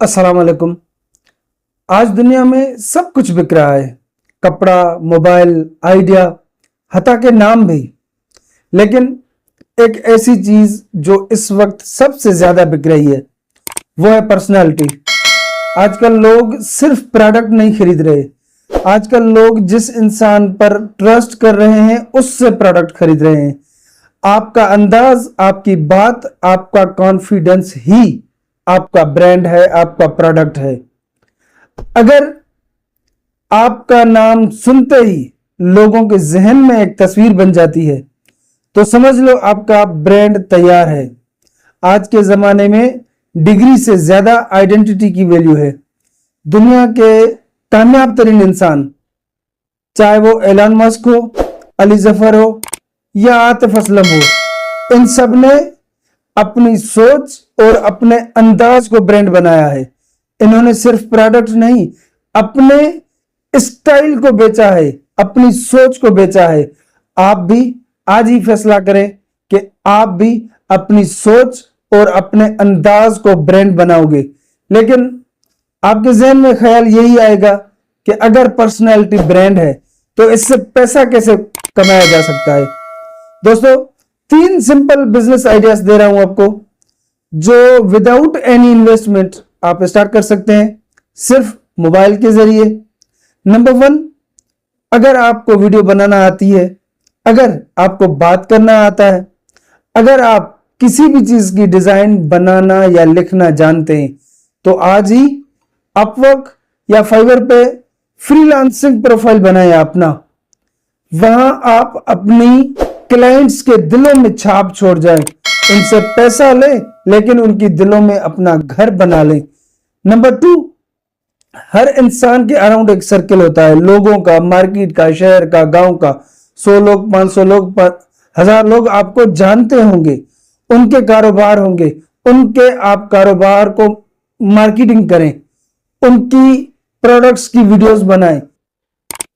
अस्सलाम वालेकुम। आज दुनिया में सब कुछ बिक रहा है, कपड़ा, मोबाइल, आइडिया, हत्ता के नाम भी। लेकिन एक ऐसी चीज जो इस वक्त सबसे ज्यादा बिक रही है वो है पर्सनालिटी। आजकल लोग सिर्फ प्रोडक्ट नहीं खरीद रहे, आजकल लोग जिस इंसान पर ट्रस्ट कर रहे हैं उससे प्रोडक्ट खरीद रहे हैं। आपका अंदाज, आपकी बात, आपका कॉन्फिडेंस ही आपका ब्रांड है, आपका प्रोडक्ट है। अगर आपका नाम सुनते ही लोगों के जहन में एक तस्वीर बन जाती है तो समझ लो आपका ब्रांड तैयार है। आज के जमाने में डिग्री से ज्यादा आइडेंटिटी की वैल्यू है। दुनिया के कामयाब तरीन इंसान, चाहे वो एलन मस्क हो, अली जफर हो या आतिफ असलम हो, इन सब ने अपनी सोच और अपने अंदाज को ब्रांड बनाया है। इन्होंने सिर्फ प्रोडक्ट नहीं, अपने स्टाइल को बेचा है, अपनी सोच को बेचा है। आप भी आज ही फैसला करें कि आप भी अपनी सोच और अपने अंदाज को ब्रांड बनाओगे। लेकिन आपके जहन में ख्याल यही आएगा कि अगर पर्सनैलिटी ब्रांड है तो इससे पैसा कैसे कमाया जा सकता है। दोस्तों, 3 सिंपल बिजनेस आइडियाज दे रहा हूं आपको जो विदाउट एनी इन्वेस्टमेंट आप स्टार्ट कर सकते हैं सिर्फ मोबाइल के जरिए। नंबर 1, अगर आपको वीडियो बनाना आती है, अगर आपको बात करना आता है, अगर आप किसी भी चीज की डिजाइन बनाना या लिखना जानते हैं तो आज ही अपवर्क या फाइवर पे फ्रीलांसिंग प्रोफाइल बनाएं अपना। वहां आप अपनी क्लाइंट्स के दिलों में छाप छोड़ जाएं, उनसे पैसा लें लेकिन उनकी दिलों में अपना घर बना लें। नंबर 2, हर इंसान के अराउंड एक सर्कल होता है, लोगों का, मार्केट का, शहर का, गांव का। 100 लोग, 500 लोग, 1000 लोग आपको जानते होंगे, उनके कारोबार होंगे, उनके आप कारोबार को मार्केटिंग करें, उनकी प्रोडक्ट्स की वीडियोस बनाएं।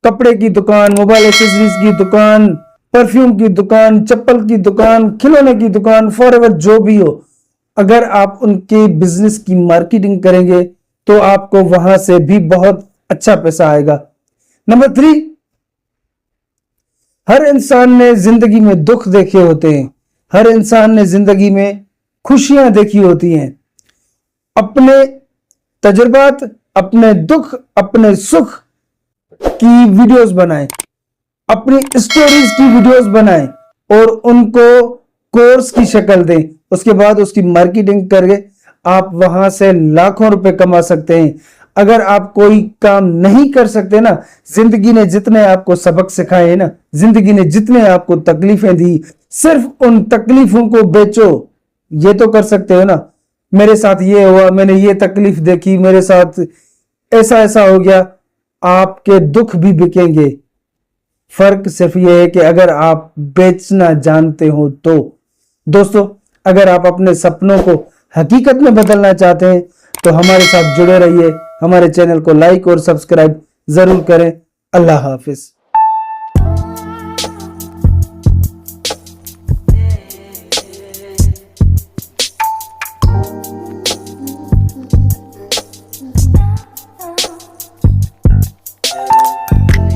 कपड़े की दुकान, मोबाइल एक्सेसरीज की दुकान, परफ्यूम की दुकान, चप्पल की दुकान, खिलौने की दुकान, फॉरएवर जो भी हो, अगर आप उनके बिजनेस की मार्केटिंग करेंगे तो आपको वहां से भी बहुत अच्छा पैसा आएगा। नंबर 3, हर इंसान ने जिंदगी में दुख देखे होते हैं, हर इंसान ने जिंदगी में खुशियां देखी होती हैं। अपने तजुर्बात, अपने दुख, अपने सुख की वीडियोस बनाएं, अपनी स्टोरीज की वीडियोस बनाएं और उनको कोर्स की शक्ल दें। उसके बाद उसकी मार्केटिंग करके आप वहां से लाखों रुपए कमा सकते हैं। अगर आप कोई काम नहीं कर सकते ना, जिंदगी ने जितने आपको सबक सिखाए हैं ना, जिंदगी ने जितने आपको तकलीफें दी, सिर्फ उन तकलीफों को बेचो। ये तो कर सकते हो ना, मेरे साथ ये हुआ, मैंने ये तकलीफ देखी, मेरे साथ ऐसा ऐसा हो गया। आपके दुख भी बिकेंगे। फर्क सिर्फ ये है कि अगर आप बेचना जानते हो तो। दोस्तों, अगर आप अपने सपनों को हकीकत में बदलना चाहते हैं तो हमारे साथ जुड़े रहिए। हमारे चैनल को लाइक और सब्सक्राइब जरूर करें। अल्लाह हाफिज।